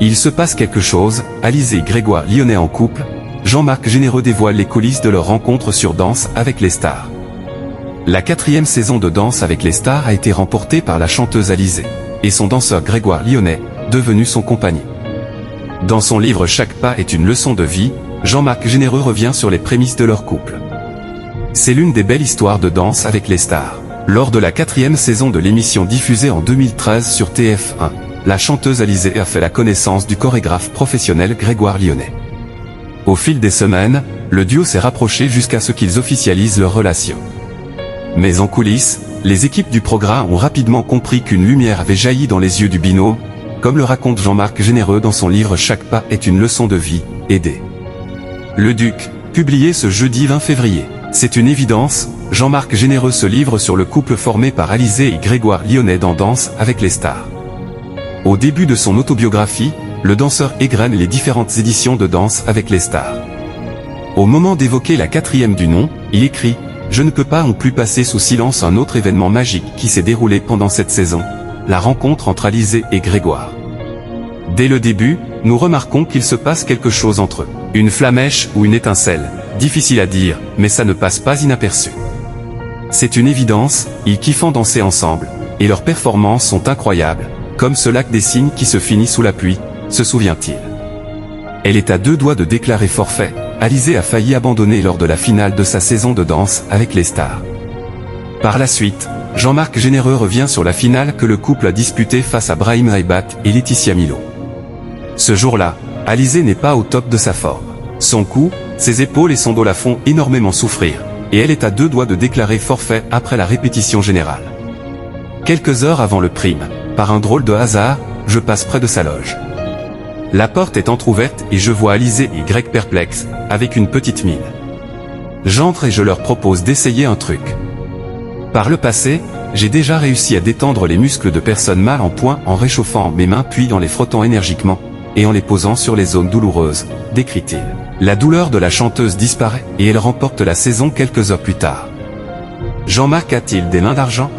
Il se passe quelque chose, Alizé et Grégoire Lyonnais en couple, Jean-Marc Généreux dévoile les coulisses de leur rencontre sur Danse avec les stars. La 4e saison de Danse avec les stars a été remportée par la chanteuse Alizé, et son danseur Grégoire Lyonnais, devenu son compagnon. Dans son livre Chaque pas est une leçon de vie, Jean-Marc Généreux revient sur les prémices de leur couple. C'est l'une des belles histoires de Danse avec les stars. Lors de la 4e saison de l'émission diffusée en 2013 sur TF1, la chanteuse Alizé a fait la connaissance du chorégraphe professionnel Grégoire Lyonnais. Au fil des semaines, le duo s'est rapproché jusqu'à ce qu'ils officialisent leur relation. Mais en coulisses, les équipes du programme ont rapidement compris qu'une lumière avait jailli dans les yeux du binôme, comme le raconte Jean-Marc Généreux dans son livre Chaque pas est une leçon de vie, aidé. Le Duc, publié ce jeudi 20 février. C'est une évidence, Jean-Marc Généreux se livre sur le couple formé par Alizé et Grégoire Lyonnais dans Danse avec les stars. Au début de son autobiographie, le danseur égrène les différentes éditions de Danse avec les stars. Au moment d'évoquer la 4e du nom, il écrit « Je ne peux pas non plus passer sous silence un autre événement magique qui s'est déroulé pendant cette saison, la rencontre entre Alizé et Grégoire. Dès le début, nous remarquons qu'il se passe quelque chose entre eux. Une flamèche ou une étincelle, difficile à dire, mais ça ne passe pas inaperçu. C'est une évidence, ils kiffent danser ensemble, et leurs performances sont incroyables, comme ce lac des cygnes qui se finit sous la pluie, se souvient-il. Elle est à 2 doigts de déclarer forfait, Alizé a failli abandonner lors de la finale de sa saison de Danse avec les stars. Par la suite, Jean-Marc Généreux revient sur la finale que le couple a disputée face à Brahim Raibat et Laetitia Milo. Ce jour-là, Alizé n'est pas au top de sa forme. Son cou, ses épaules et son dos la font énormément souffrir, et elle est à 2 doigts de déclarer forfait après la répétition générale. Quelques heures avant le prime, par un drôle de hasard, je passe près de sa loge. La porte est entr'ouverte et je vois Alizé et Greg perplexes, avec une petite mine. J'entre et je leur propose d'essayer un truc. Par le passé, j'ai déjà réussi à détendre les muscles de personnes mal en point en réchauffant mes mains puis en les frottant énergiquement, et en les posant sur les zones douloureuses, décrit-il. La douleur de la chanteuse disparaît et elle remporte la saison quelques heures plus tard. Jean-Marc a-t-il des mains d'argent ?